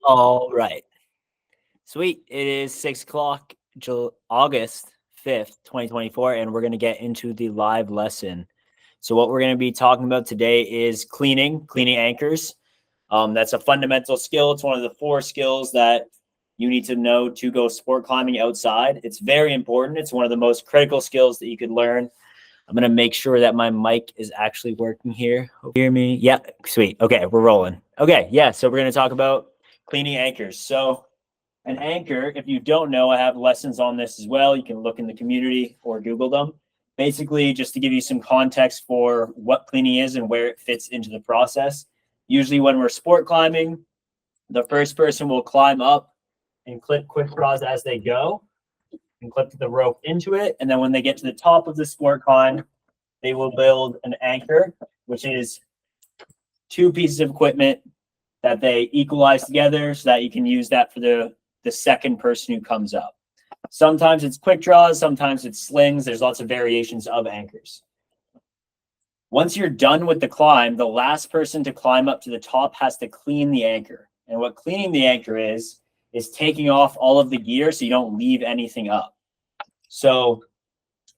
All right. Sweet. It is 6 o'clock, August 5th, 2024, and we're going to get into the live lesson. So what we're going to be talking about today is cleaning anchors. That's a fundamental skill. It's one of the 4 skills that you need to know to go sport climbing outside. It's very important. It's one of the most critical skills that you could learn. I'm going to make sure that my mic is actually working here. Hear me? Yeah, sweet. Okay, we're rolling. Okay, yeah, so we're going to talk about cleaning anchors. So an anchor, if you don't know, I have lessons on this as well. You can look in the community or Google them. Basically, just to give you some context for what cleaning is and where it fits into the process. Usually when we're sport climbing, the first person will climb up and clip quick draws as they go and clip the rope into it. And then when they get to the top of the sport climb, they will build an anchor, which is 2 pieces of equipment that they equalize together so that you can use that for the second person who comes up. Sometimes it's quick draws, sometimes it's slings. There's lots of variations of anchors. Once you're done with the climb, the last person to climb up to the top has to clean the anchor. And what cleaning the anchor is taking off all of the gear so you don't leave anything up. So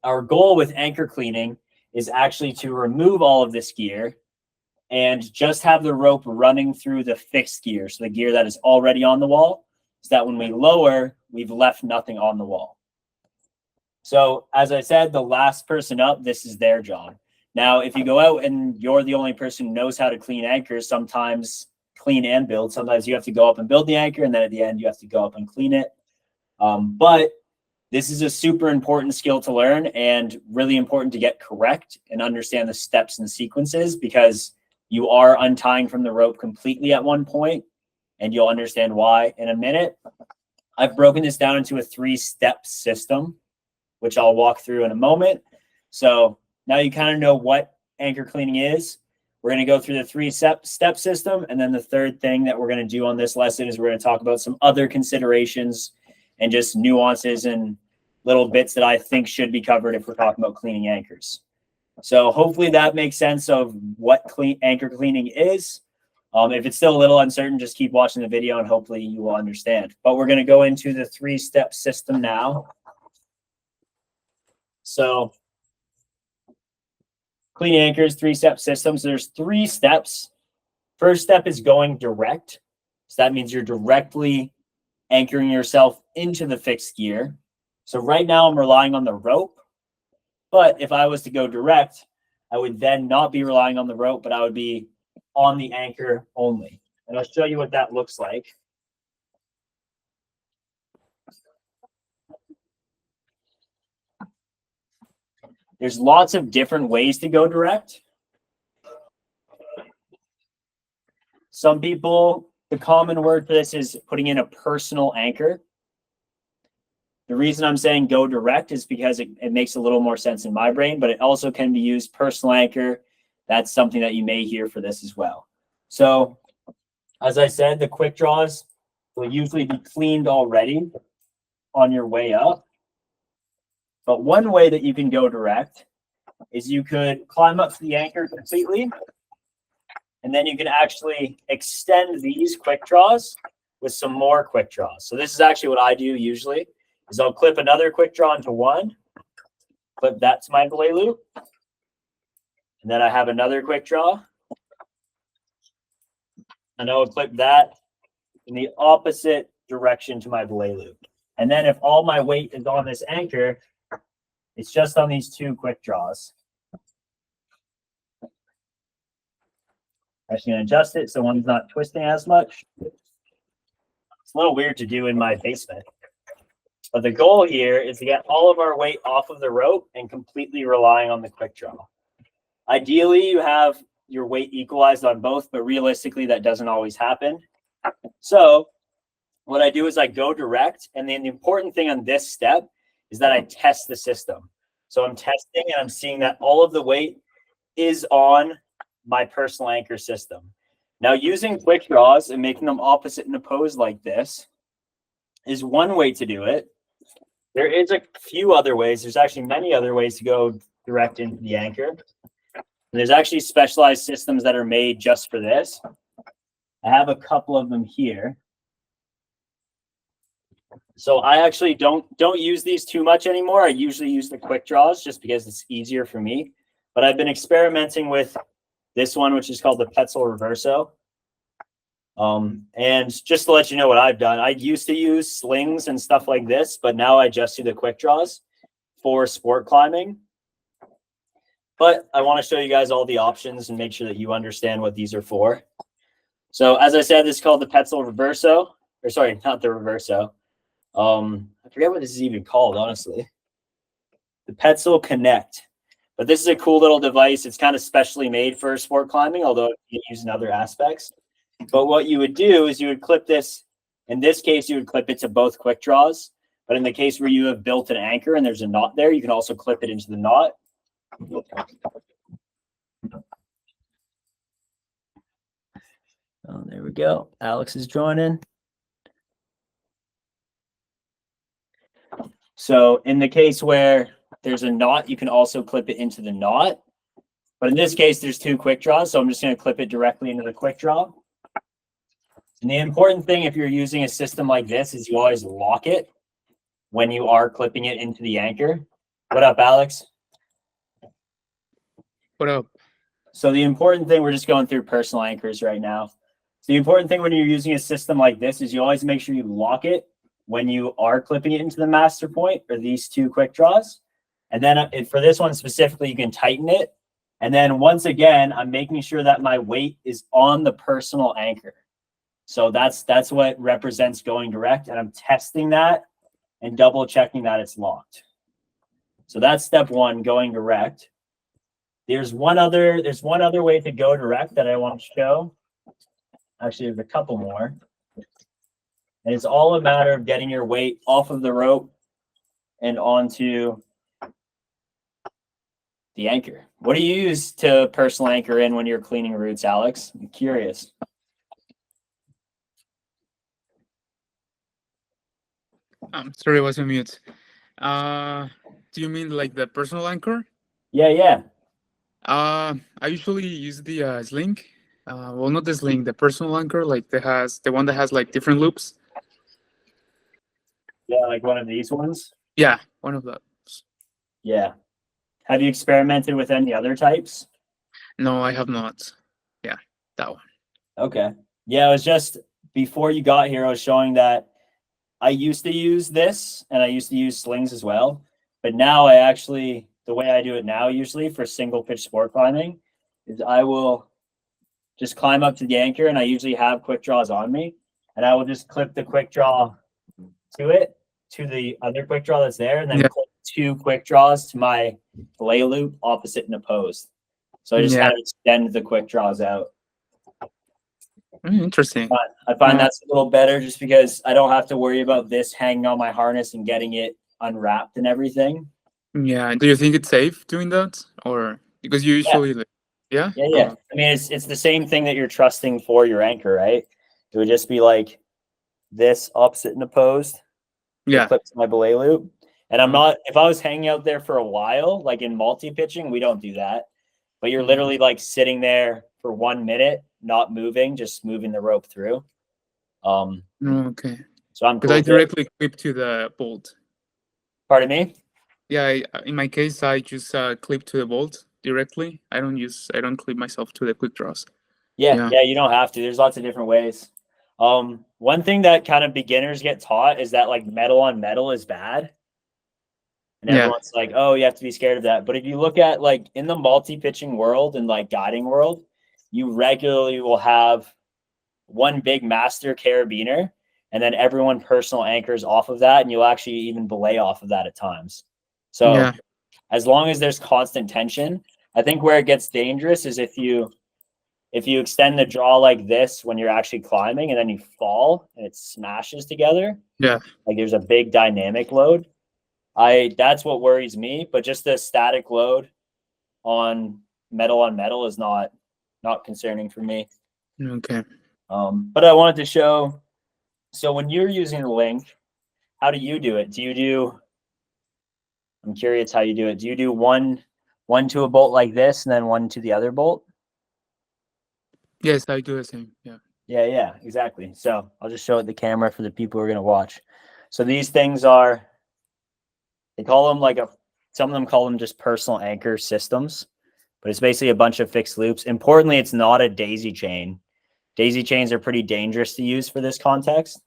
our goal with anchor cleaning is actually to remove all of this gear and just have the rope running through the fixed gear, so the gear that is already on the wall, so that when we lower, we've left nothing on the wall. So as I said, the last person up, this is their job. Now, if you go out and you're the only person who knows how to clean anchors, sometimes clean and build, sometimes you have to go up and build the anchor, and then at the end, you have to go up and clean it. But this is a super important skill to learn and really important to get correct and understand the steps and sequences, because you are untying from the rope completely at one point, and you'll understand why in a minute. I've broken this down into a 3-step system, which I'll walk through in a moment. So now you kind of know what anchor cleaning is. We're going to go through the 3-step system. And then the third thing that we're going to do on this lesson is we're going to talk about some other considerations and just nuances and little bits that I think should be covered if we're talking about cleaning anchors. So hopefully that makes sense of what anchor cleaning is. If it's still a little uncertain, just keep watching the video and hopefully you will understand. But we're going to go into the 3-step system now. So cleaning anchors, 3-step systems. There's 3 steps. First step is going direct. So that means you're directly anchoring yourself into the fixed gear. So right now I'm relying on the rope. But if I was to go direct, I would then not be relying on the rope, but I would be on the anchor only. And I'll show you what that looks like. There's lots of different ways to go direct. Some people, the common word for this is putting in a personal anchor. The reason I'm saying go direct is because it makes a little more sense in my brain, but it also can be used personal anchor. That's something that you may hear for this as well. So as I said, the quick draws will usually be cleaned already on your way up. But one way that you can go direct is you could climb up to the anchor completely, and then you can actually extend these quick draws with some more quick draws. So this is actually what I do usually, is I'll clip another quick draw into one, clip that to my belay loop, and then I have another quick draw, and I'll clip that in the opposite direction to my belay loop. And then if all my weight is on this anchor, it's just on these 2 quick draws. I'm just going to adjust it so one's not twisting as much. It's a little weird to do in my basement. But the goal here is to get all of our weight off of the rope and completely relying on the quick draw. Ideally, you have your weight equalized on both, but realistically, that doesn't always happen. So what I do is I go direct, and then the important thing on this step is that I test the system. So I'm testing and I'm seeing that all of the weight is on my personal anchor system. Now, using quick draws and making them opposite and opposed like this is one way to do it. There is a few other ways. There's actually many other ways to go direct into the anchor. And there's actually specialized systems that are made just for this. I have a couple of them here. So I actually don't use these too much anymore. I usually use the quick draws just because it's easier for me. But I've been experimenting with this one, which is called the Petzl Reverso. And just to let you know what I've done, I used to use slings and stuff like this, but now I just do the quick draws for sport climbing. But I want to show you guys all the options and make sure that you understand what these are for. So as I said, this is called the Petzl Reverso, or sorry, not the Reverso. I forget what this is even called, honestly. The Petzl Connect. But this is a cool little device. It's kind of specially made for sport climbing, although it can be used in other aspects. But what you would do is you would clip this. In this case, you would clip it to both quick draws. But in the case where you have built an anchor and there's a knot there, you can also clip it into the knot. Oh, there we go. Alex is joining. So in the case where there's a knot, you can also clip it into the knot. But in this case, there's two quick draws, so I'm just going to clip it directly into the quick draw. And the important thing if you're using a system like this is you always lock it when you are clipping it into the anchor. What up, Alex? What up? So the important thing, we're just going through personal anchors right now. So the important thing when you're using a system like this is you always make sure you lock it when you are clipping it into the master point or these two quick draws. And then for this one specifically, you can tighten it. And then once again, I'm making sure that my weight is on the personal anchor. So that's what represents going direct. And I'm testing that and double checking that it's locked. So that's step one, going direct. There's one other way to go direct that I want to show. Actually, there's a couple more. And it's all a matter of getting your weight off of the rope and onto the anchor. What do you use to personal anchor in when you're cleaning routes, Alex? I'm curious. I'm sorry, I was on mute. Do you mean like the personal anchor? Yeah. I usually use the sling. Well, not the sling, the personal anchor, like the one that has like different loops. Yeah, like one of these ones? Yeah, one of those. Yeah. Have you experimented with any other types? No, I have not. Yeah, that one. Okay. Yeah, it was just before you got here, I was showing that I used to use this and I used to use slings as well. But now the way I do it now, usually for single pitch sport climbing, is I will just climb up to the anchor and I usually have quick draws on me. And I will just clip the quick draw to the other quick draw that's there, and then clip two quick draws to my belay loop opposite and opposed. So I just kind of extend the quick draws out. Interesting. I find that's a little better just because I don't have to worry about this hanging on my harness and getting it unwrapped and everything. Yeah. Do you think it's safe doing that, or because you usually Yeah. I mean, it's the same thing that you're trusting for your anchor, right? It would just be like this opposite and opposed. Yeah. Clip to my belay loop. And I'm not, if I was hanging out there for a while, like in multi-pitching, we don't do that. But you're literally like sitting there for 1 minute, not moving, just moving the rope through. Okay. So I'm because I directly clip to the bolt. Pardon me? Yeah, in my case, I just clip to the bolt directly. I don't clip myself to the quick draws. Yeah, you don't have to. There's lots of different ways. One thing that kind of beginners get taught is that like metal on metal is bad. And everyone's like, oh, you have to be scared of that. But if you look at like in the multi-pitching world and like guiding world, you regularly will have one big master carabiner and then everyone personal anchors off of that. And you'll actually even belay off of that at times. So as long as there's constant tension, I think where it gets dangerous is if you extend the draw like this when you're actually climbing and then you fall and it smashes together. Yeah. Like there's a big dynamic load. That's what worries me, but just the static load on metal is not concerning for me. Okay. But I wanted to show, so when you're using the link, how do you do it? I'm curious how you do it. Do you do one to a bolt like this and then one to the other bolt? Yes, I do the same. Yeah. Yeah, exactly. So I'll just show it the camera for the people who are going to watch. So these things are, they call them like some of them call them just personal anchor systems, but it's basically a bunch of fixed loops. Importantly, it's not a daisy chain. Daisy chains are pretty dangerous to use for this context.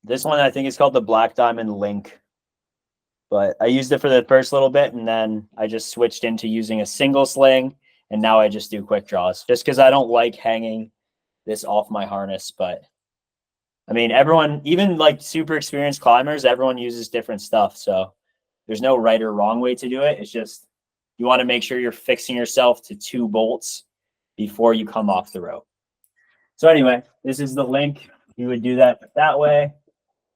This one I think is called the Black Diamond Link, but I used it for the first little bit, and then I just switched into using a single sling, and now I just do quick draws just because I don't like hanging this off my harness. But I mean, everyone, even like super experienced climbers, everyone uses different stuff. So there's no right or wrong way to do it. It's just you want to make sure you're fixing yourself to 2 bolts before you come off the rope. So anyway, this is the link. You would do that way.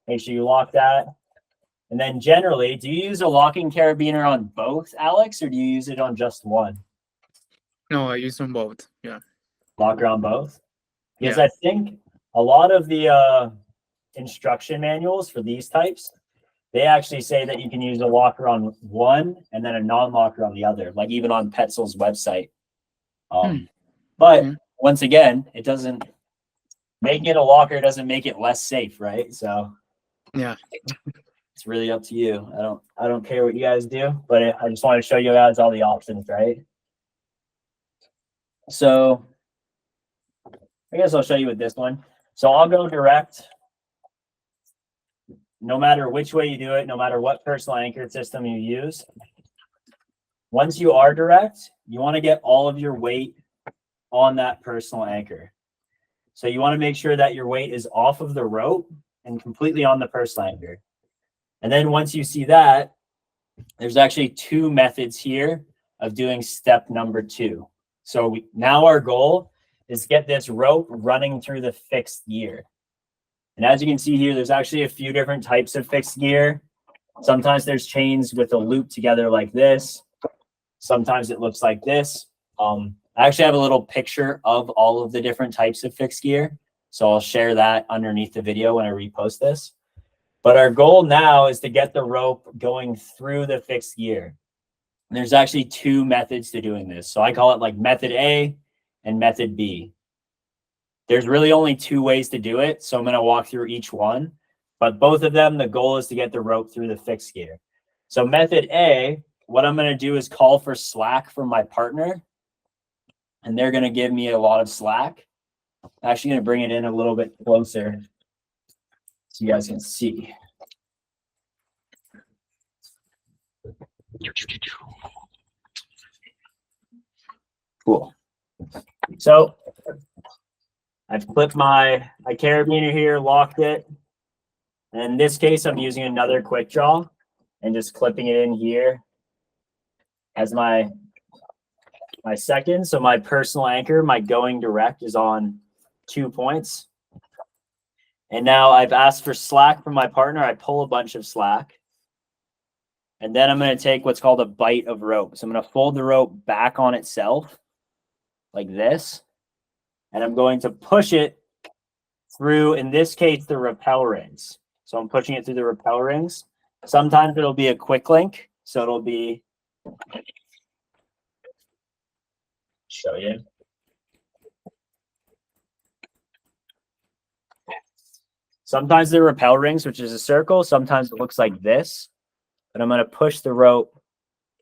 Make sure you lock that. And then generally, do you use a locking carabiner on both, Alex, or do you use it on just one? No, I use them both. Yeah. Locker on both? Because Yeah. I think a lot of the instruction manuals for these types, they actually say that you can use a locker on one and then a non-locker on the other, like even on Petzl's website. But once again, it doesn't make it a locker doesn't make it less safe, right? So yeah, it's really up to you. I don't care what you guys do, but I just want to show you guys all the options, right? So I guess I'll show you with this one. So I'll go direct. No matter which way you do it, no matter what personal anchor system you use, once you are direct, you want to get all of your weight on that personal anchor. So you want to make sure that your weight is off of the rope and completely on the personal anchor. And then once you see that, there's actually 2 methods here of doing step number 2. So now our goal is get this rope running through the fixed gear. And as you can see here, there's actually a few different types of fixed gear. Sometimes there's chains with a loop together like this. Sometimes it looks like this. I actually have a little picture of all of the different types of fixed gear. So I'll share that underneath the video when I repost this. But our goal now is to get the rope going through the fixed gear. And there's actually 2 methods to doing this. So I call it like method A and method B. There's really only 2 ways to do it. So I'm going to walk through each one. But both of them, the goal is to get the rope through the fixed gear. So method A, what I'm going to do is call for slack from my partner. And they're going to give me a lot of slack. I'm actually going to bring it in a little bit closer so you guys can see. Cool. So I've clipped my carabiner here, locked it. And in this case, I'm using another quick draw and just clipping it in here as my second. So my personal anchor, my going direct is on 2 points. And now I've asked for slack from my partner. I pull a bunch of slack. And then I'm going to take what's called a bite of rope. So I'm going to fold the rope back on itself like this. And I'm going to push it through, in this case, the rappel rings. So I'm pushing it through the rappel rings. Sometimes it'll be a quick link. So it'll be, show you. Sometimes they're rappel rings, which is a circle. Sometimes it looks like this. But I'm going to push the rope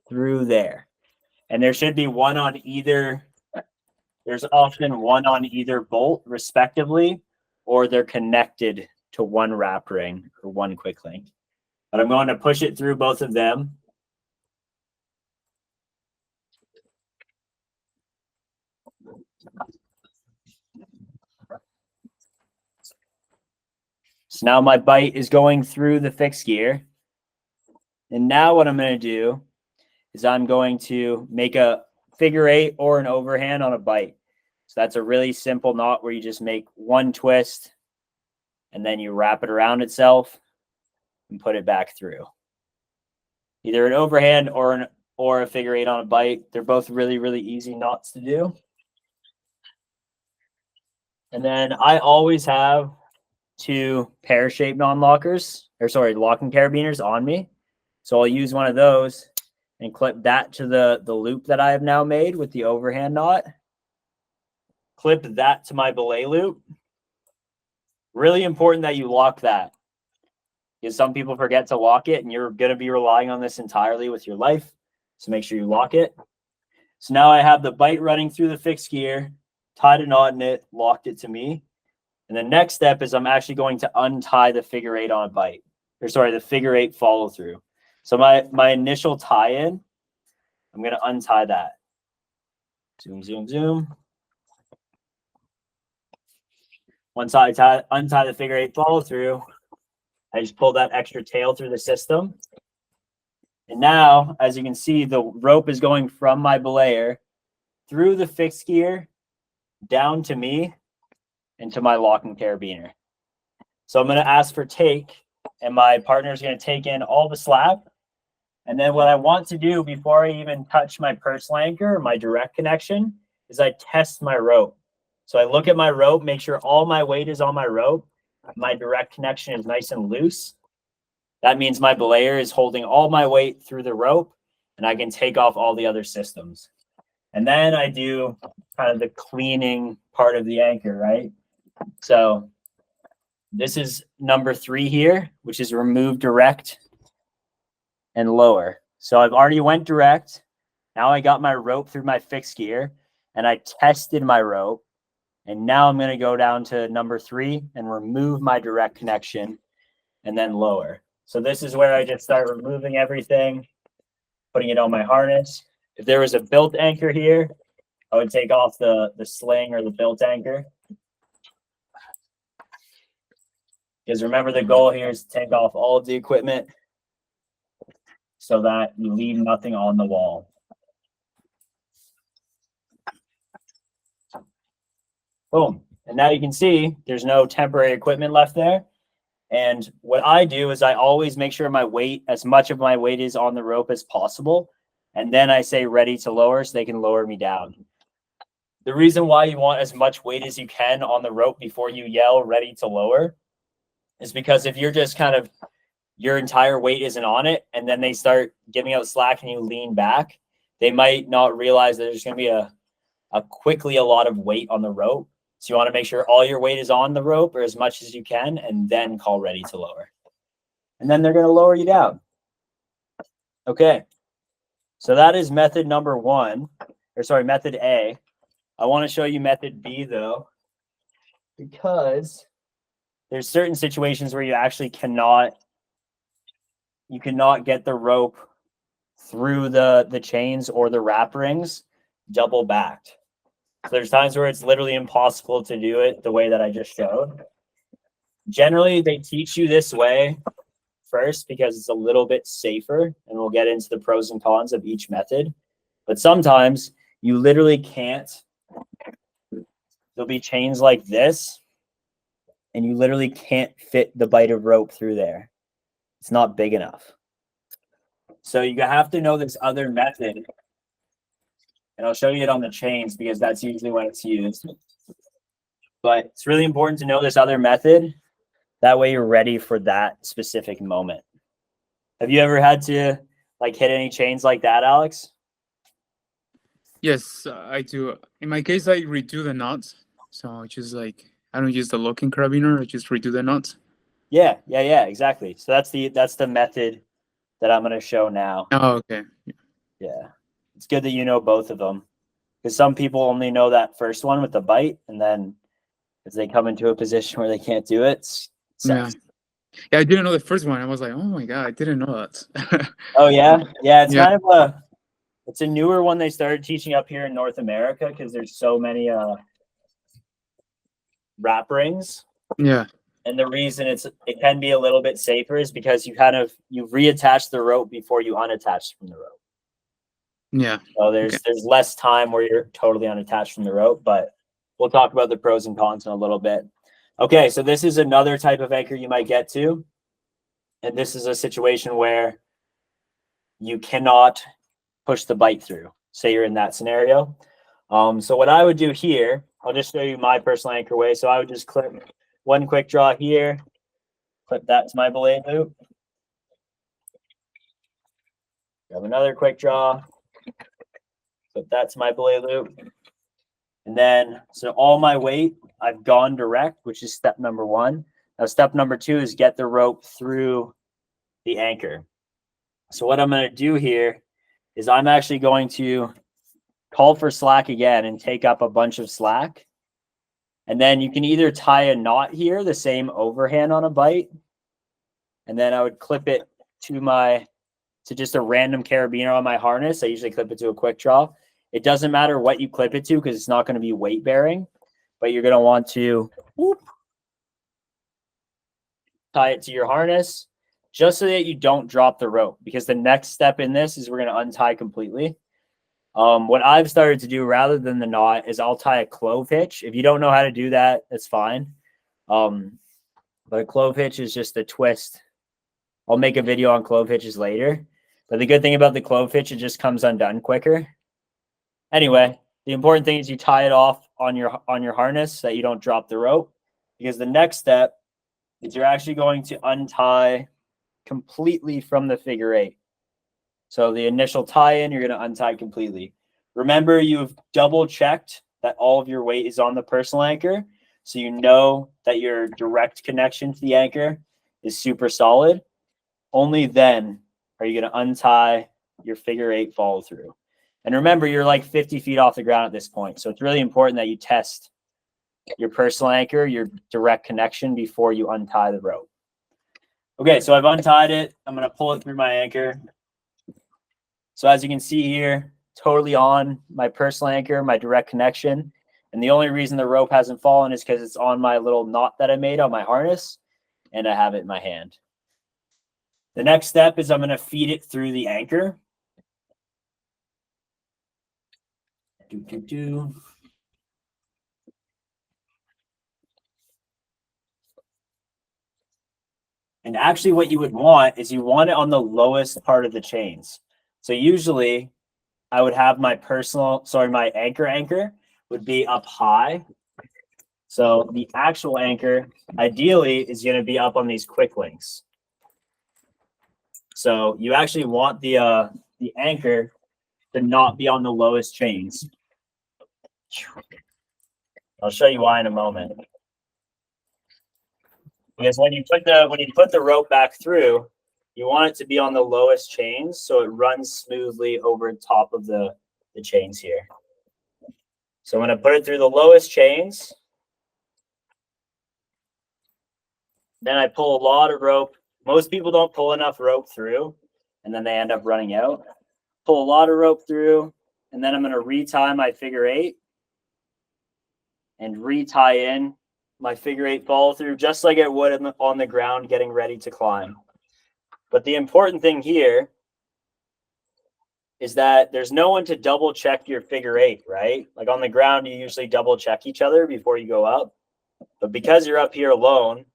through there. And there should be one on either. There's often one on either bolt, respectively, or they're connected to one wrap ring or one quick link. But I'm going to push it through both of them. So now my bite is going through the fixed gear. And now what I'm going to do is I'm going to make a figure 8 or an overhand on a bite. So that's a really simple knot where you just make one twist and then you wrap it around itself and put it back through. Either an overhand or a figure 8 on a bite. They're both really, really easy knots to do. And then I always have 2 pear-shaped non-lockers, or sorry, locking carabiners on me. So I'll use one of those and clip that to the loop that I have now made with the overhand knot. Clip that to my belay loop. Really important that you lock that, because some people forget to lock it, and you're going to be relying on this entirely with your life. So make sure you lock it. So now I have the bite running through the fixed gear, tied a knot in it, locked it to me. And the next step is I'm actually going to untie the figure eight on a bite, or sorry, the figure eight follow through. So my initial tie in, I'm going to untie that. Zoom, zoom, zoom. Once I untie the figure eight follow through, I just pull that extra tail through the system. And now, as you can see, the rope is going from my belayer through the fixed gear down to me and to my locking carabiner. So I'm going to ask for take, and my partner is going to take in all the slack. And then what I want to do before I even touch my personal anchor, my direct connection, is I test my rope. So I look at my rope, make sure all my weight is on my rope. My direct connection is nice and loose. That means my belayer is holding all my weight through the rope, and I can take off all the other systems. And then I do kind of the cleaning part of the anchor, right? So this is number 3 here, which is remove direct and lower. So I've already went direct. Now I got my rope through my fixed gear, and I tested my rope. And now I'm going to go down to number 3 and remove my direct connection and then lower. So this is where I just start removing everything, putting it on my harness. If there was a built anchor here, I would take off the sling or the built anchor. Because remember, the goal here is to take off all of the equipment so that you leave nothing on the wall. Boom. And now you can see there's no temporary equipment left there. And what I do is I always make sure my weight, as much of my weight is on the rope as possible. And then I say ready to lower so they can lower me down. The reason why you want as much weight as you can on the rope before you yell ready to lower is because if you're just kind of, your entire weight isn't on it, and then they start giving out slack and you lean back, they might not realize that there's going to be a lot of weight on the rope. So you want to make sure all your weight is on the rope or as much as you can, and then call ready to lower. And then they're going to lower you down. Okay. So that is method number 1, or sorry, method A. I want to show you method B though, because there's certain situations where you actually cannot get the rope through the chains or the wrap rings double backed. So there's times where it's literally impossible to do it the way that I just showed. Generally, they teach you this way first because it's a little bit safer, and we'll get into the pros and cons of each method. But sometimes you literally can't. There'll be chains like this, and you literally can't fit the bite of rope through there. It's not big enough. So you have to know this other method. And I'll show you it on the chains because that's usually when it's used. But it's really important to know this other method. That way you're ready for that specific moment. Have you ever had to hit any chains like that, Alex? Yes, I do. In my case, I redo the knots. So I just I don't use the locking carabiner. I just redo the knots. Yeah, exactly. So that's the method that I'm going to show now. Oh, okay. Yeah. It's good that you know both of them, because some people only know that first one with the bite, and then as they come into a position where they can't do it, Yeah, I didn't know the first one. I was like, oh my god, I didn't know that. Oh yeah, it's kind of it's a newer one they started teaching up here in North America because there's so many wrap rings. Yeah. And the reason it can be a little bit safer is because you reattach the rope before you unattach from the rope. Yeah. So there's less time where you're totally unattached from the rope, but we'll talk about the pros and cons in a little bit. Okay, so this is another type of anchor you might get to. And this is a situation where you cannot push the bite through. Say you're in that scenario. So what I would do here, I'll just show you my personal anchor way. So I would just clip one quick draw here, clip that to my belay loop. Grab another quick draw, clip that to my belay loop. And then, so all my weight, I've gone direct, which is step number 1. Now, step number 2 is get the rope through the anchor. So what I'm going to do here is I'm actually going to call for slack again and take up a bunch of slack. And then you can either tie a knot here, the same overhand on a bite, and then I would clip it to just a random carabiner on my harness. I usually clip it to a quick draw. It doesn't matter what you clip it to because it's not going to be weight bearing, but you're going to want to tie it to your harness just so that you don't drop the rope, because the next step in this is we're going to untie completely. What I've started to do rather than the knot is I'll tie a clove hitch. If you don't know how to do that, that's fine. But a clove hitch is just a twist. I'll make a video on clove hitches later. But the good thing about the clove hitch, it just comes undone quicker. Anyway, the important thing is you tie it off on your harness so that you don't drop the rope, because the next step is you're actually going to untie completely from the figure 8. So the initial tie-in, you're going to untie completely. Remember, you've double checked that all of your weight is on the personal anchor, so you know that your direct connection to the anchor is super solid. Only then are you going to untie your figure 8 follow through. And remember, you're like 50 feet off the ground at this point. So it's really important that you test your personal anchor, your direct connection, before you untie the rope. Okay, so I've untied it. I'm going to pull it through my anchor. So as you can see here, totally on my personal anchor, my direct connection. And the only reason the rope hasn't fallen is because it's on my little knot that I made on my harness, and I have it in my hand. The next step is I'm going to feed it through the anchor. And actually what you would want is you want it on the lowest part of the chains. So usually I would have my my anchor would be up high. So the actual anchor ideally is going to be up on these quick links. So you actually want the anchor to not be on the lowest chains. I'll show you why in a moment. Because when you put the rope back through, you want it to be on the lowest chains so it runs smoothly over top of the chains here. So I'm going to put it through the lowest chains. Then I pull a lot of rope. Most people don't pull enough rope through, and then they end up running out. Pull a lot of rope through, and then I'm going to retie my figure 8 and retie in my figure 8 follow through just like it would on the ground getting ready to climb. But the important thing here is that there's no one to double check your figure 8, right? Like on the ground, you usually double check each other before you go up. But because you're up here alone,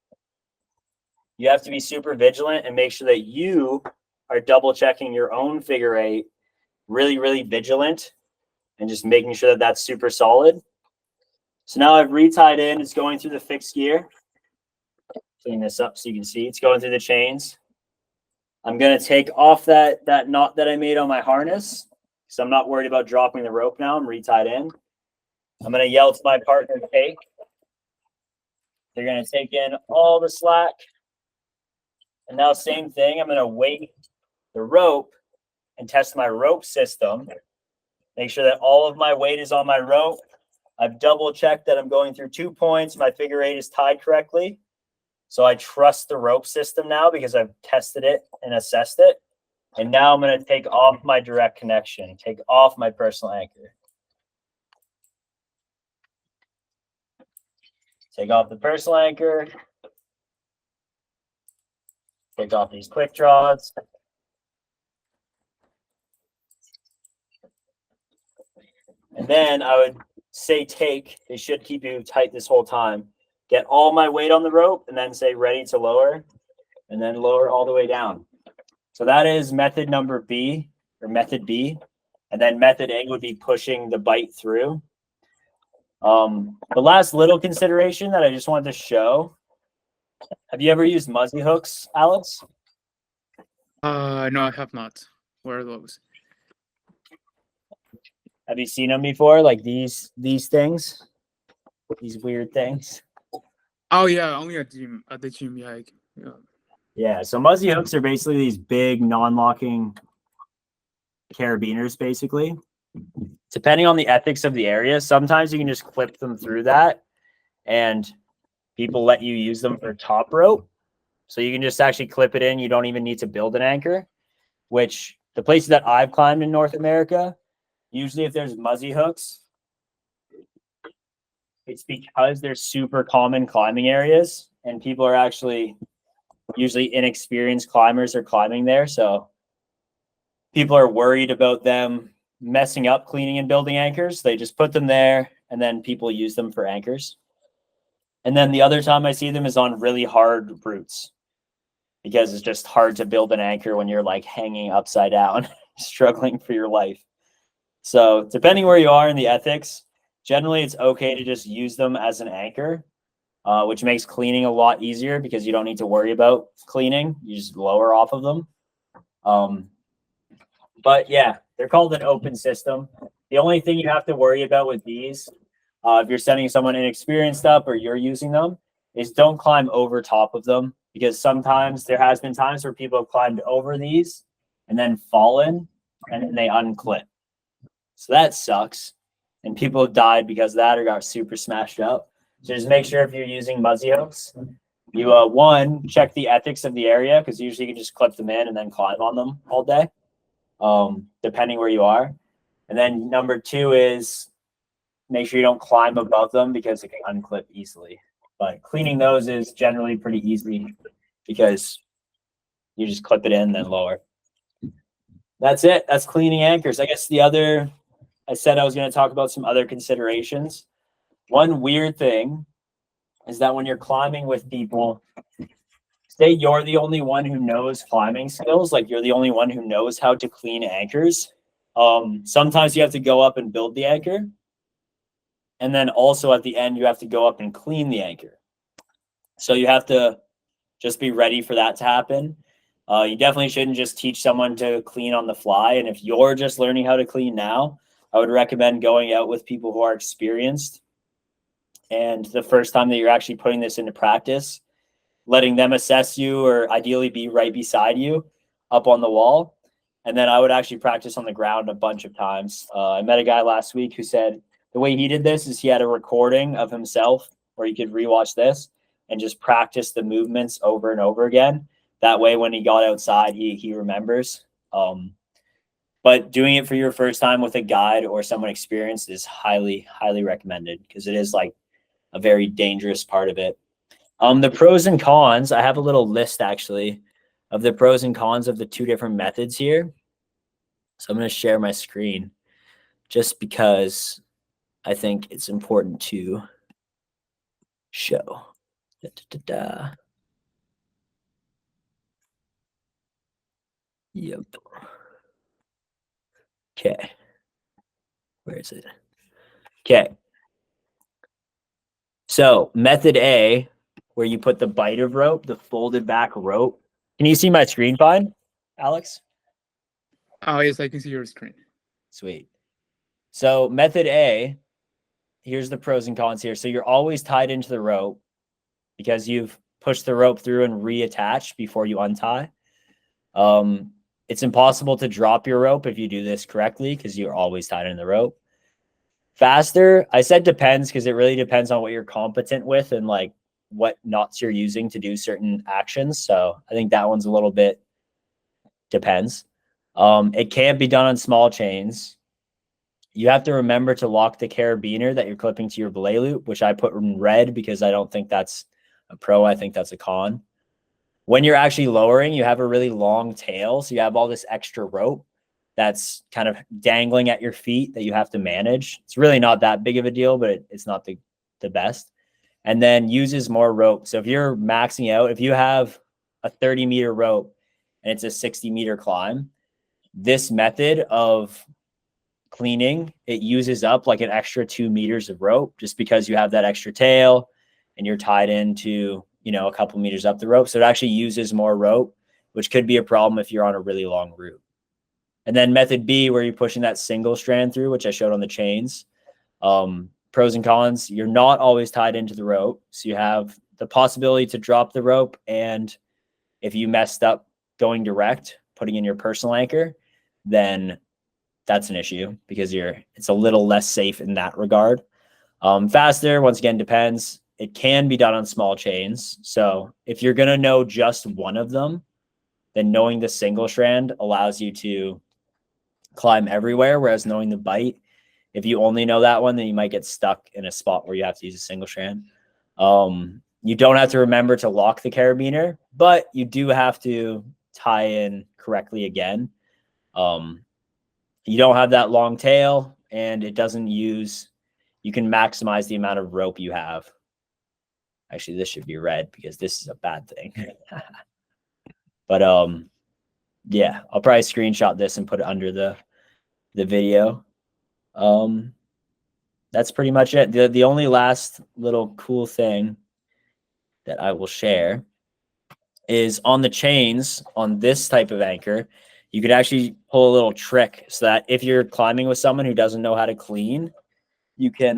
you have to be super vigilant and make sure that you are double checking your own figure 8, really, really vigilant, and just making sure that that's super solid. So now I've retied in. It's going through the fixed gear. Clean this up so you can see it's going through the chains. I'm going to take off that knot that I made on my harness, so I'm not worried about dropping the rope now. I'm retied in. I'm going to yell to my partner, take. They're going to take in all the slack. And now same thing. I'm going to weight the rope and test my rope system. Make sure that all of my weight is on my rope. I've double checked that I'm going through 2 points. My figure 8 is tied correctly. So I trust the rope system now because I've tested it and assessed it. And now I'm going to take off my direct connection, take off my personal anchor. Take off the personal anchor. Take off these quick draws. And then I would say take. They should keep you tight this whole time. Get all my weight on the rope and then say ready to lower, and then lower all the way down. So that is method number B, or method B. And then method A would be pushing the bite through. The last little consideration that I just wanted to show. Have you ever used muzzy hooks, Alex? No, I have not. Where are those? Have you seen them before? Like these things, these weird things. Oh yeah, only at gym at the gym. Yeah, yeah. Yeah. So Muzzy hooks are basically these big non-locking carabiners, basically. Depending on the ethics of the area, sometimes you can just clip them through that, and people let you use them for top rope. So you can just actually clip it in. You don't even need to build an anchor, which the places that I've climbed in North America, usually if there's Muzzy hooks, it's because they're super common climbing areas and people are actually usually inexperienced climbers are climbing there. So people are worried about them messing up cleaning and building anchors. They just put them there and then people use them for anchors. And then the other time I see them is on really hard routes because it's just hard to build an anchor when you're like hanging upside down, struggling for your life. So depending where you are in the ethics, generally it's okay to just use them as an anchor, which makes cleaning a lot easier because you don't need to worry about cleaning. You just lower off of them. But yeah, they're called an open system. The only thing you have to worry about with these, if you're sending someone inexperienced up or you're using them, is don't climb over top of them because sometimes there has been times where people have climbed over these and then fallen and then they unclip. So that sucks. And people have died because of that or got super smashed up. So just make sure if you're using Muzzy hooks, you one, check the ethics of the area because usually you can just clip them in and then climb on them all day, depending where you are. And then number two is make sure you don't climb above them because it can unclip easily. But cleaning those is generally pretty easy because you just clip it in, then lower. That's it. That's cleaning anchors. I guess I said I was going to talk about some other considerations. One weird thing is that when you're climbing with people, say you're the only one who knows climbing skills, like you're the only one who knows how to clean anchors. Sometimes you have to go up and build the anchor. And then also at the end, you have to go up and clean the anchor. So you have to just be ready for that to happen. You definitely shouldn't just teach someone to clean on the fly. And if you're just learning how to clean now, I would recommend going out with people who are experienced. And the first time that you're actually putting this into practice, letting them assess you or ideally be right beside you up on the wall. And then I would actually practice on the ground a bunch of times. I met a guy last week who said the way he did this is he had a recording of himself where he could rewatch this and just practice the movements over and over again. That way, when he got outside, he remembers. But doing it for your first time with a guide or someone experienced is highly, highly recommended because it is like a very dangerous part of it. The pros and cons, I have a little list actually of the pros and cons of the two different methods here. So I'm going to share my screen just because I think it's important to show. Da, da, da, da. Yep. Okay. Where is it? Okay. So method A, where you put the bite of rope, the folded back rope. Can you see my screen fine, Alex? Oh yes, I can see your screen. Sweet. So method A, here's the pros and cons here. So you're always tied into the rope because you've pushed the rope through and reattached before you untie. It's impossible to drop your rope if you do this correctly because you're always tied in the rope. Faster, I said depends because it really depends on what you're competent with and like what knots you're using to do certain actions. So I think that one's a little bit depends. It can't be done on small chains. You have to remember to lock the carabiner that you're clipping to your belay loop, which I put in red because I don't think that's a pro. I think that's a con. When you're actually lowering, you have a really long tail. So you have all this extra rope that's kind of dangling at your feet that you have to manage. It's really not that big of a deal, but it's not the best. And then uses more rope. So if you're maxing out, if you have a 30-meter rope and it's a 60-meter climb, this method of cleaning, it uses up like an extra 2 meters of rope just because you have that extra tail and you're tied into, a couple meters up the rope. So it actually uses more rope, which could be a problem if you're on a really long route. And then method B, where you're pushing that single strand through, which I showed on the chains. Pros and cons, you're not always tied into the rope. So you have the possibility to drop the rope. And if you messed up going direct, putting in your personal anchor, then that's an issue because it's a little less safe in that regard. Faster, once again, depends. It can be done on small chains. So if you're going to know just one of them, then knowing the single strand allows you to climb everywhere. Whereas knowing the bite, if you only know that one, then you might get stuck in a spot where you have to use a single strand. You don't have to remember to lock the carabiner, but you do have to tie in correctly again. You don't have that long tail, and it doesn't use, you can maximize the amount of rope you have. Actually, this should be red because this is a bad thing. But yeah, I'll probably screenshot this and put it under the video. That's pretty much it. The only last little cool thing that I will share is on the chains on this type of anchor, you could actually pull a little trick so that if you're climbing with someone who doesn't know how to clean, you can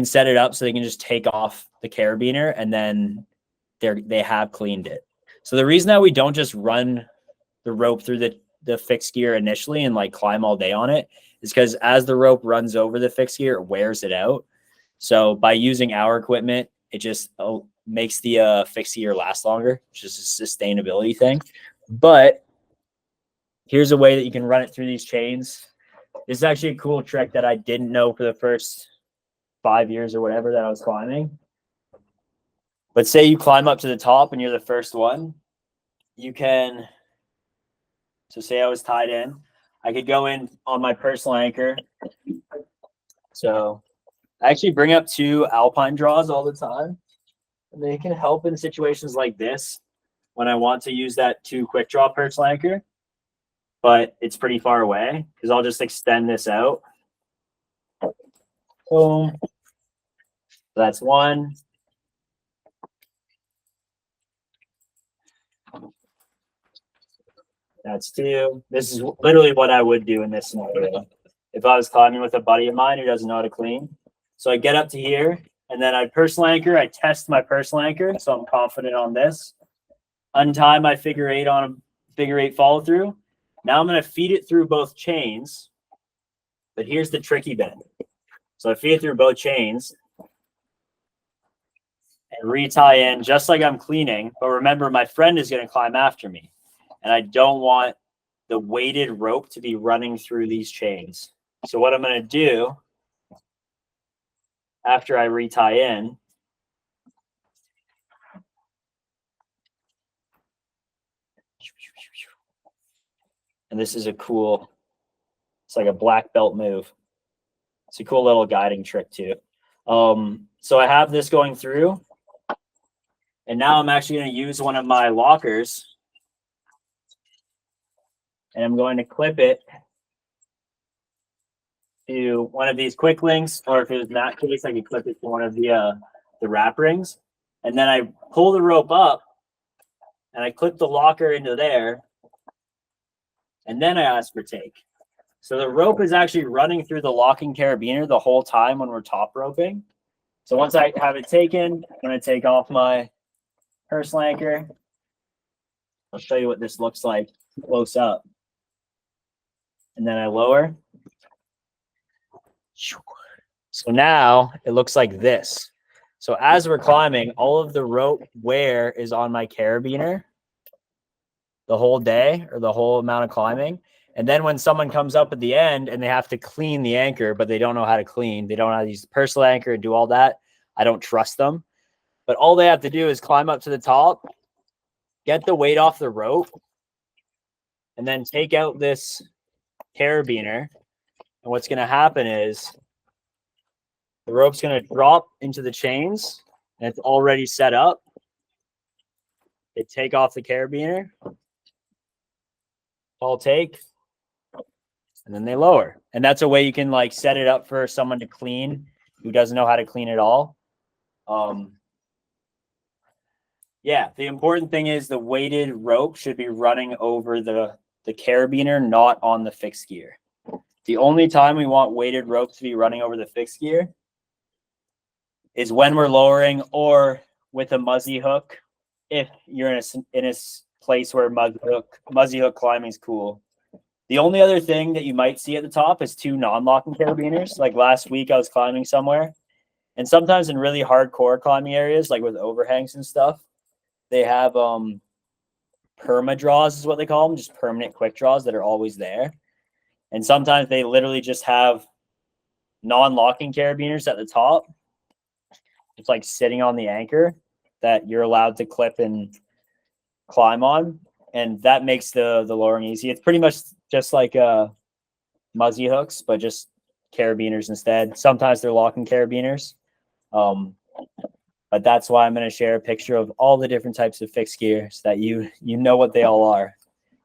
set it up so they can just take off the carabiner and then they have cleaned it. So the reason that we don't just run the rope through the fixed gear initially and like climb all day on it is because as the rope runs over the fixed gear, it wears it out. So by using our equipment, it just makes the fixed gear last longer, which is a sustainability thing. But here's a way that you can run it through these chains. This is actually a cool trick that I didn't know for the first 5 years or whatever that I was climbing. But say you climb up to the top and you're the first one, you can, so say I was tied in, I could go in on my personal anchor. So I actually bring up 2 alpine draws all the time, and they can help in situations like this when I want to use that 2 quick draw personal anchor, but it's pretty far away because I'll just extend this out. Boom. That's 1. That's 2. This is literally what I would do in this scenario if I was climbing with a buddy of mine who doesn't know how to clean. So I get up to here, and then I personal anchor. I test my personal anchor, so I'm confident on this. Untie my figure 8 on a figure 8 follow through. Now I'm going to feed it through both chains, but here's the tricky bit. So I feed it through both chains and retie in just like I'm cleaning. But remember, my friend is going to climb after me, and I don't want the weighted rope to be running through these chains. So what I'm going to do after I retie in, and this is a cool, it's like a black belt move. It's a cool little guiding trick too. So I have this going through, and now I'm actually going to use one of my lockers, and I'm going to clip it to one of these quick links, or if it was in that case, I could clip it to one of the wrap rings. And then I pull the rope up and I clip the locker into there, and then I ask for take. So the rope is actually running through the locking carabiner the whole time when we're top roping. So once I have it taken, I'm going to take off my personal anchor. I'll show you what this looks like close up. And then I lower. So now it looks like this. So as we're climbing, all of the rope wear is on my carabiner the whole day or the whole amount of climbing. And then when someone comes up at the end and they have to clean the anchor, but they don't know how to clean, they don't know how to use the personal anchor and do all that, I don't trust them. But all they have to do is climb up to the top, get the weight off the rope, and then take out this carabiner. And what's going to happen is the rope's going to drop into the chains, and it's already set up. They take off the carabiner, all take, and then they lower. And that's a way you can like set it up for someone to clean who doesn't know how to clean at all. Yeah, the important thing is the weighted rope should be running over the the carabiner, not on the fixed gear. The only time we want weighted ropes to be running over the fixed gear is when we're lowering or with a muzzy hook. If you're in a place where muzzy hook climbing is cool. The only other thing that you might see at the top is 2 non-locking carabiners. Like last week I was climbing somewhere, and sometimes in really hardcore climbing areas, like with overhangs and stuff, they have perma draws is what they call them, just permanent quick draws that are always there. And sometimes they literally just have non-locking carabiners at the top. It's like sitting on the anchor that you're allowed to clip and climb on. And that makes the lowering easy. It's pretty much just like muzzy hooks, but just carabiners instead. Sometimes they're locking carabiners. But that's why I'm going to share a picture of all the different types of fixed gear so that you know what they all are,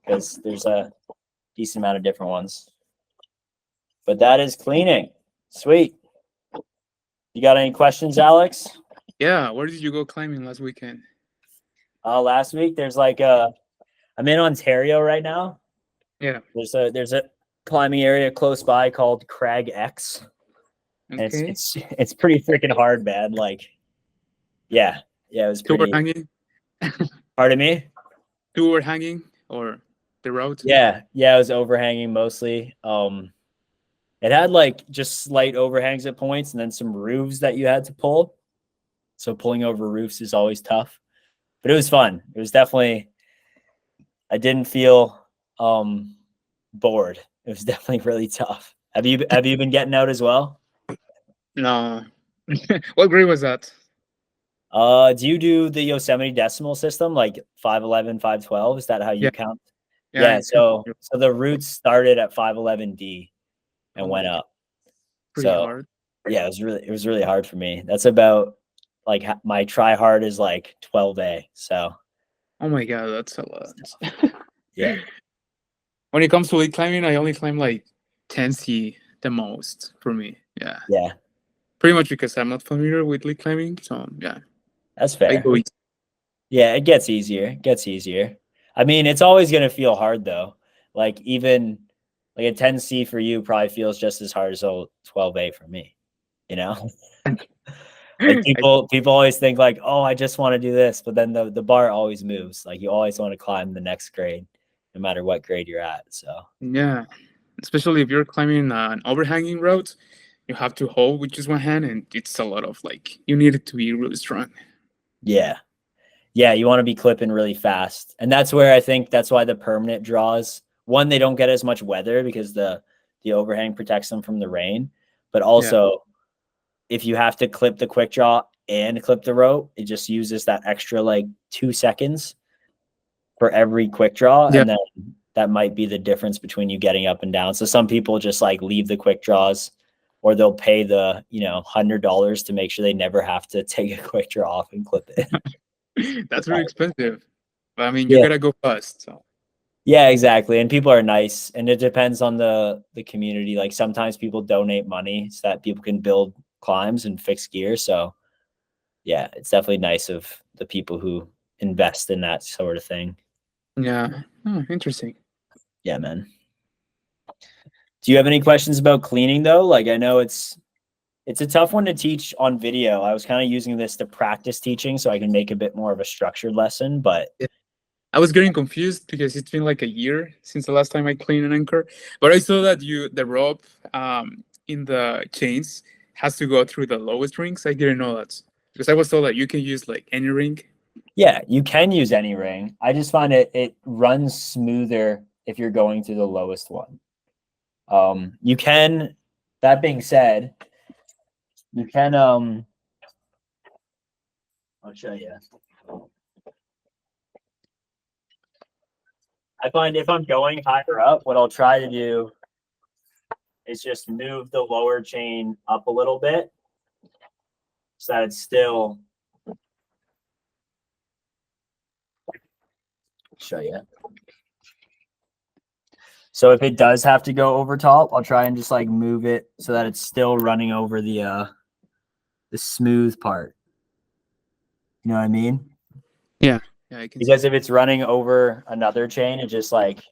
because there's a decent amount of different ones. But that is cleaning. Sweet. You got any questions, Alex? Yeah, where did you go climbing last weekend? Last week, there's like I'm in Ontario right now. Yeah. There's a climbing area close by called Crag X. And Okay. it's pretty freaking hard, man. Like, yeah, it was Two were pretty. hanging? Pardon me? 2 were hanging, or the road? Yeah, it was overhanging mostly. It had like just slight overhangs at points, and then some roofs that you had to pull. So pulling over roofs is always tough, but it was fun. It was definitely. I didn't feel bored. It was definitely really tough. Have you been getting out as well? No. What grade was that? Do you do the Yosemite decimal system, like 511, 512? Is that how you Yeah. count? Yeah. Yeah. So the routes started at 511D and went up. Pretty So hard. yeah, it was really hard for me. That's about like my try hard is like 12A. So Oh my god, that's a lot. yeah. When it comes to lead climbing, I only climb like 10C the most for me. Yeah. Yeah. Pretty much because I'm not familiar with lead climbing. So yeah. That's I fair. go easy. Yeah, it gets easier. It gets easier. I mean, it's always gonna feel hard though. Like even like a 10C for you probably feels just as hard as a 12A for me, you know? Like people always think like, oh, I just want to do this, but then the bar always moves. Like you always want to climb the next grade, no matter what grade you're at. So Yeah. Especially if you're climbing an overhanging route, you have to hold with just one hand, and it's a lot of like, you need it to be really strong. yeah. Yeah, you want to be clipping really fast. And that's where I think that's why the permanent draws, one, they don't get as much weather because the overhang protects them from the rain. But also if you have to clip the quick draw and clip the rope, it just uses that extra like 2 seconds for every quick draw. Yeah. And then that might be the difference between you getting up and down. So some people just like leave the quick draws, or they'll pay the, $100 to make sure they never have to take a quick draw off and clip it. That's really expensive. But I mean, you Yeah. gotta go fast. So Yeah, exactly. And people are nice, and it depends on the community. Like sometimes people donate money so that people can build climbs and fix gear. So yeah, it's definitely nice of the people who invest in that sort of thing. yeah. Oh, interesting. Yeah, man. Do you have any questions about cleaning though? Like I know it's a tough one to teach on video. I was kind of using this to practice teaching so I can make a bit more of a structured lesson, but I was getting confused because it's been like a year since the last time I cleaned an anchor. But I saw that the rope in the chains has to go through the lowest rings. I didn't know that, because I was told that you can use like any ring. yeah, you can use any ring. I just find it runs smoother if you're going through the lowest one. You can, that being said, you can I'll show you. I find if I'm going higher up, what I'll try to do is just move the lower chain up a little bit so that it's still, show you. So if it does have to go over top, I'll try and just like move it so that it's still running over the smooth part. You know what I mean? Yeah, I can see. Because if it's running over another chain, it just like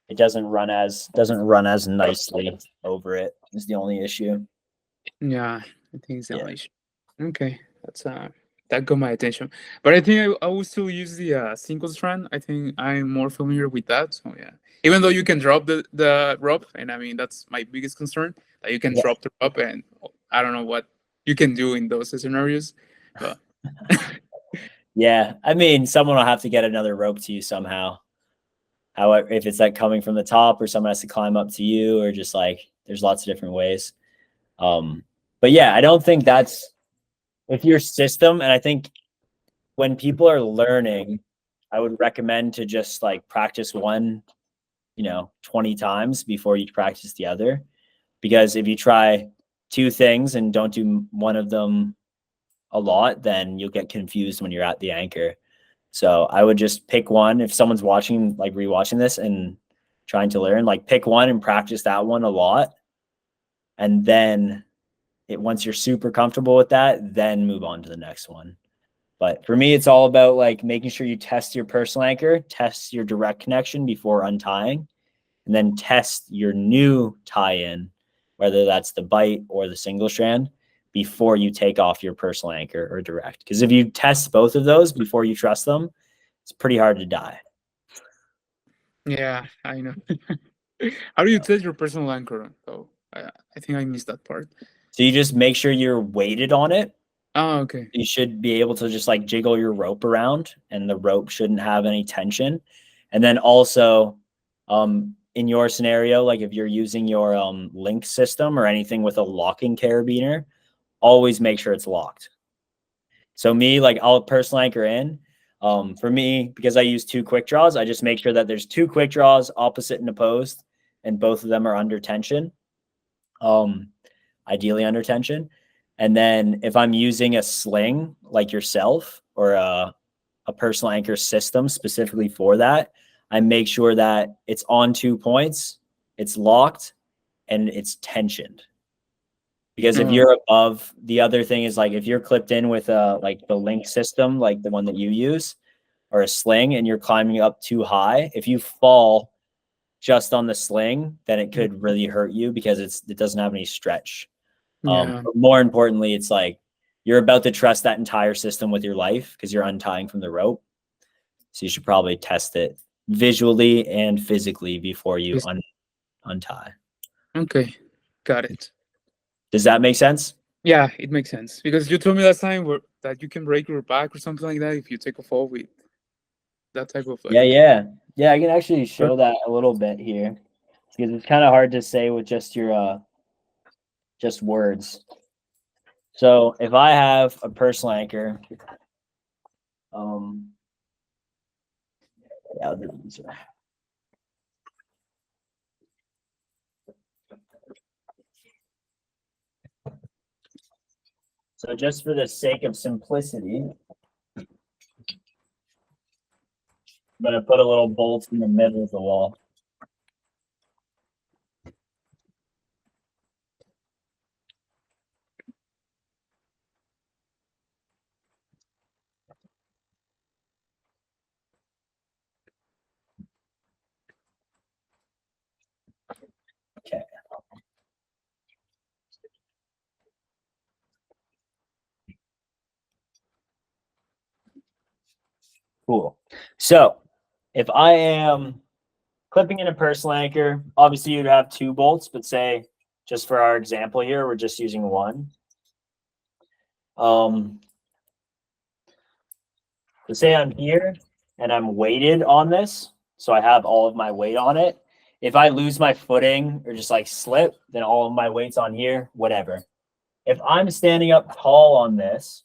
it doesn't run as nicely over it is the only issue. Yeah, I think it's the Yeah. only issue. Okay, that's that got my attention. But I think I will still use the single strand. I think I'm more familiar with that. So yeah, even though you can drop the rope, and I mean that's my biggest concern, that you can Yeah. drop the rope, and I don't know what you can do in those scenarios. But Yeah, I mean, someone will have to get another rope to you somehow. However, if it's like coming from the top, or someone has to climb up to you, or just like there's lots of different ways. But yeah, I don't think that's with your system. And I think when people are learning, I would recommend to just like practice one, 20 times before you practice the other. Because if you try two things and don't do one of them a lot, then you'll get confused when you're at the anchor. So I would just pick one. If someone's watching, like rewatching this and trying to learn, like pick one and practice that one a lot. And then once you're super comfortable with that, then move on to the next one. But for me, it's all about like making sure you test your personal anchor, test your direct connection before untying, and then test your new tie-in, whether that's the bite or the single strand, before you take off your personal anchor or direct. Because if you test both of those before you trust them, it's pretty hard to die. yeah, I know. How do you test your personal anchor? Oh, I think I missed that part. So you just make sure you're weighted on it. Oh, okay. You should be able to just like jiggle your rope around, and the rope shouldn't have any tension. And then also, in your scenario, like if you're using your link system or anything with a locking carabiner, always make sure it's locked. So me, like I'll personal anchor in. For me, because I use two quick draws, I just make sure that there's two quick draws opposite and opposed, and both of them are under tension. Ideally under tension. And then if I'm using a sling like yourself, or a personal anchor system specifically for that, I make sure that it's on 2 points, it's locked, and it's tensioned. Because if Oh, you're above, the other thing is like if you're clipped in with like the link system, like the one that you use, or a sling, and you're climbing up too high, if you fall just on the sling, then it could really hurt you because it doesn't have any stretch. yeah. But more importantly, it's like you're about to trust that entire system with your life because you're untying from the rope. So you should probably test it visually and physically before you untie. Okay, got it. Does that make sense? Yeah, it makes sense because you told me last time that you can break your back or something like that if you take a fall with that type of Yeah, like. yeah. I can actually show that a little bit here because it's kind of hard to say with just your just words. So if I have a personal anchor, yeah, I'll do this. So just for the sake of simplicity, I'm going to put a little bolt in the middle of the wall. Okay. Cool. So if I am clipping in a personal anchor, obviously you'd have 2 bolts, but say just for our example here, we're just using one. So say I'm here and I'm weighted on this, so I have all of my weight on it. If I lose my footing or just like slip, then all of my weight's on here, whatever. If I'm standing up tall on this,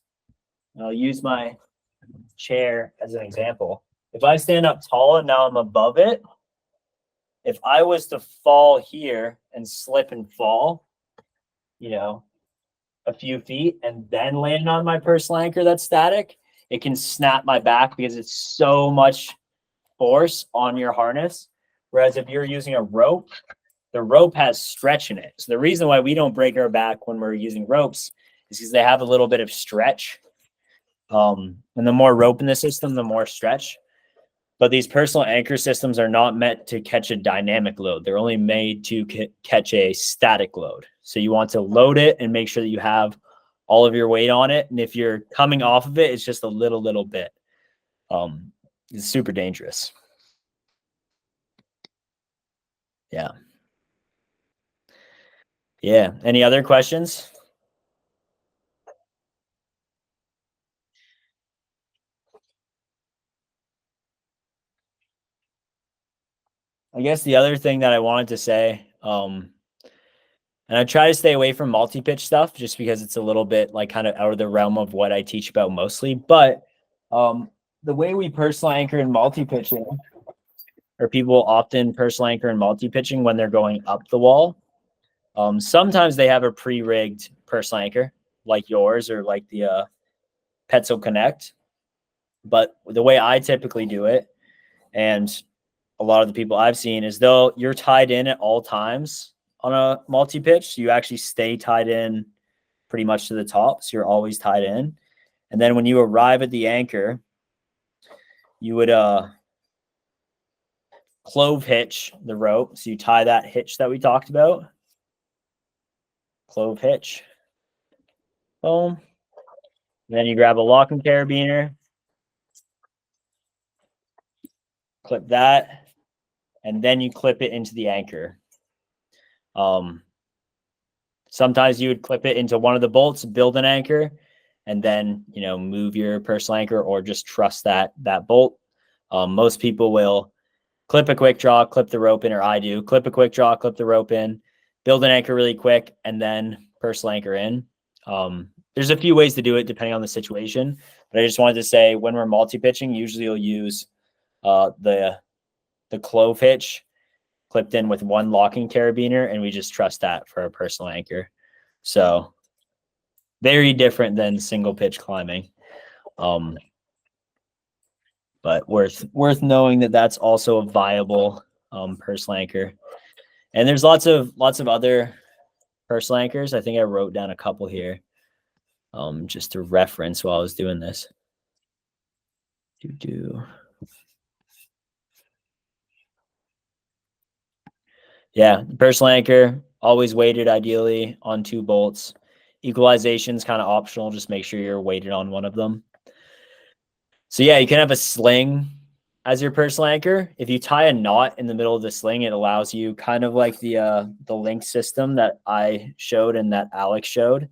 and I'll use my chair as an example. If I stand up tall and now I'm above it, if I was to fall here and slip and fall, a few feet and then land on my personal anchor that's static, it can snap my back because it's so much force on your harness. Whereas if you're using a rope, the rope has stretch in it. So the reason why we don't break our back when we're using ropes is because they have a little bit of stretch. And the more rope in the system, the more stretch. But these personal anchor systems are not meant to catch a dynamic load. They're only made to catch a static load. So you want to load it and make sure that you have all of your weight on it. And if you're coming off of it, it's just a little bit. It's super dangerous. Yeah. Yeah. Any other questions? I guess the other thing that I wanted to say, and I try to stay away from multi-pitch stuff just because it's a little bit like kind of out of the realm of what I teach about mostly. But the way we personal anchor in multi-pitching, or people often personal anchor in multi-pitching when they're going up the wall. Sometimes they have a pre-rigged personal anchor like yours or like the Petzl Connect. But the way I typically do it, and a lot of the people I've seen, is you're tied in at all times on a multi-pitch. So you actually stay tied in pretty much to the top. So you're always tied in. And then when you arrive at the anchor, you would clove hitch the rope. So you tie that hitch that we talked about. Clove hitch. Boom. And then you grab a locking carabiner. Clip that. And then you clip it into the anchor. Sometimes you would clip it into one of the bolts, build an anchor, and then, move your personal anchor or just trust that bolt. Most people will clip a quick draw, clip the rope in, or I do. Clip a quick draw, clip the rope in, build an anchor really quick, and then personal anchor in. There's a few ways to do it depending on the situation. But I just wanted to say when we're multi-pitching, usually you'll use the clove hitch clipped in with one locking carabiner, and we just trust that for a personal anchor. So very different than single pitch climbing. But worth knowing that that's also a viable personal anchor. And there's lots of other personal anchors. I think I wrote down a couple here just to reference while I was doing this. Yeah, personal anchor, always weighted ideally on 2 bolts. Equalization is kind of optional. Just make sure you're weighted on one of them. So yeah, you can have a sling as your personal anchor. If you tie a knot in the middle of the sling, it allows you kind of like the link system that I showed and that Alex showed.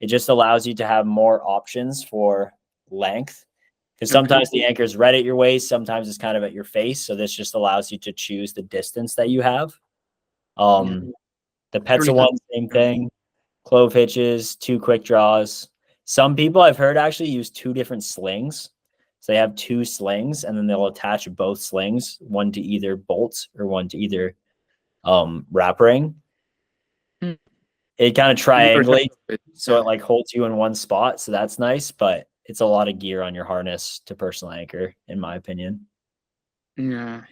It just allows you to have more options for length. Because sometimes the anchor is right at your waist, sometimes it's kind of at your face. So this just allows you to choose the distance that you have. The Petzl one, same thing. Clove hitches, 2 quick draws. Some people I've heard actually use 2 different slings. So they have 2 slings, and then they'll attach both slings, one to either bolts or one to either wrap ring. It kind of triangulates, so it like holds you in one spot. So that's nice, but it's a lot of gear on your harness to personal anchor, in my opinion. Yeah.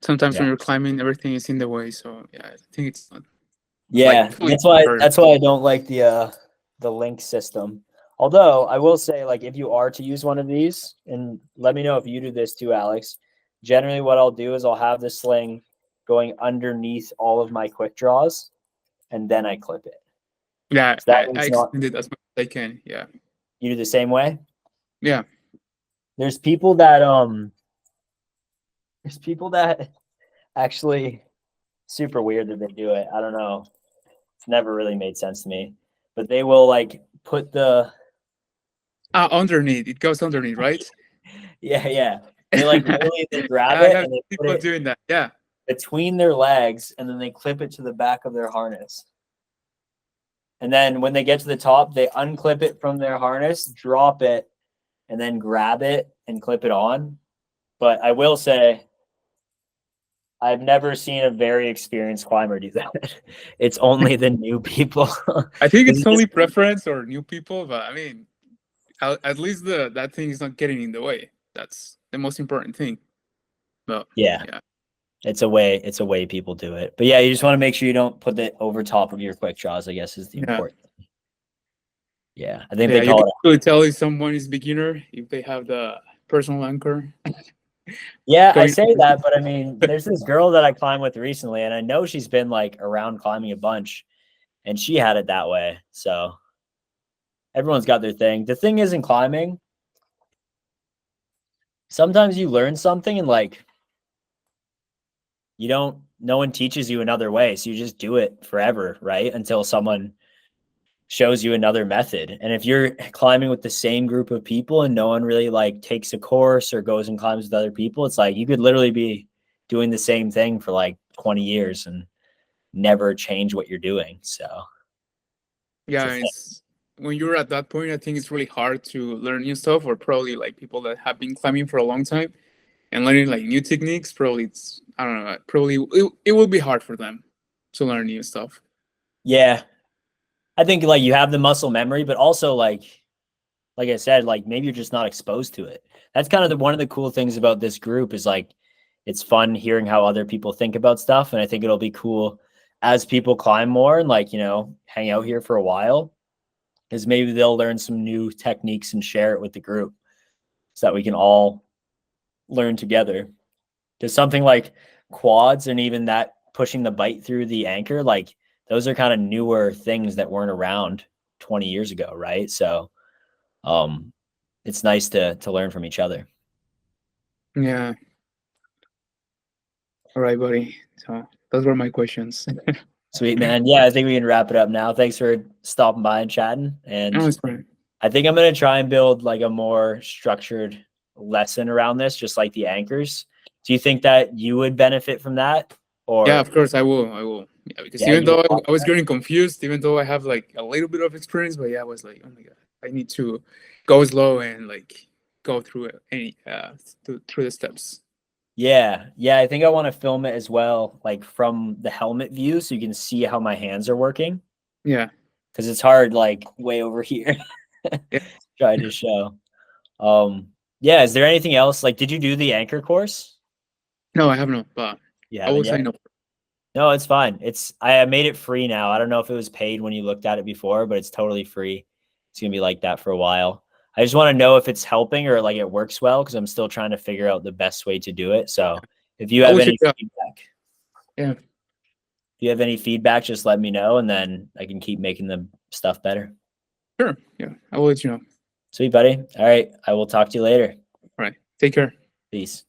Sometimes when you're climbing, everything is in the way. So yeah, I think it's not. Yeah, that's why I don't like the link system. Although I will say, like, if you are to use one of these, and let me know if you do this too, Alex. Generally, what I'll do is I'll have the sling going underneath all of my quick draws, and then I clip it. Yeah, so I extend it as much as I can. Yeah. You do the same way? Yeah. There's people that actually super weird that they do it. I don't know. It's never really made sense to me. But they will like put the underneath. It goes underneath, right? Yeah. They like literally they grab it and they people put it doing that. Yeah. between their legs, and then they clip it to the back of their harness. And then when they get to the top, they unclip it from their harness, drop it, and then grab it and clip it on. But I will say, I've never seen a very experienced climber do that. It's only the new people. I think it's only preference or new people, but I mean, at least that thing is not getting in the way. That's the most important thing. But yeah. It's a way people do it. But yeah, you just want to make sure you don't put it over top of your quick draws, I guess, is the important thing. Yeah. I think they call you can really tell if someone is beginner if they have the personal anchor. Yeah, I Going, say that, but I mean, there's this girl that I climb with recently, and I know she's been like around climbing a bunch, and she had it that way. So everyone's got their thing. The thing is in climbing, sometimes you learn something and like you don't, no one teaches you another way. So you just do it forever, right? Until someone shows you another method. And if you're climbing with the same group of people and no one really like takes a course or goes and climbs with other people, it's like you could literally be doing the same thing for like 20 years and never change what you're doing. So it's yeah, a thing. it's when you're at that point, I think it's really hard to learn new stuff, or probably like people that have been climbing for a long time and learning like new techniques. Probably it's, I don't know, probably it will be hard for them to learn new stuff. Yeah. I think like you have the muscle memory, but also like I said, like maybe you're just not exposed to it. That's kind of one of the cool things about this group is like it's fun hearing how other people think about stuff. And I think it'll be cool as people climb more and like, hang out here for a while, is maybe they'll learn some new techniques and share it with the group so that we can all learn together. Because something like quads and even that pushing the bite through the anchor, like those are kind of newer things that weren't around 20 years ago, right? So um it's nice to learn from each other. Yeah. All right, buddy. So those were my questions. Sweet, man. Yeah, I think we can wrap it up now. Thanks for stopping by and chatting. No, And it's fine. I think I'm going to try and build like a more structured lesson around this, just like the anchors. Do you think that you would benefit from that? Yeah, Or of course I will. I will. Yeah, because yeah, even you though would? I was getting confused, even though I have like a little bit of experience, but yeah, I was like, oh my god, I need to go slow and like go through any through the steps. Yeah. Yeah, I think I want to film it as well, like from the helmet view so you can see how my hands are working. Yeah. Because it's hard like way over here Yeah. trying to show. Um, yeah, is there anything else? Like, did you do the anchor course? No, I have not, but You I will haven't yet? sign up. No, it's fine. I made it free now. I don't know if it was paid when you looked at it before, but it's totally free. It's gonna be like that for a while. I just want to know if it's helping or like it works well because I'm still trying to figure out the best way to do it. So if you I have will check any it out. feedback, Yeah. just let me know and then I can keep making the stuff better. Sure. Yeah. I will let you know. Sweet, buddy. All right. I will talk to you later. All right. Take care. Peace.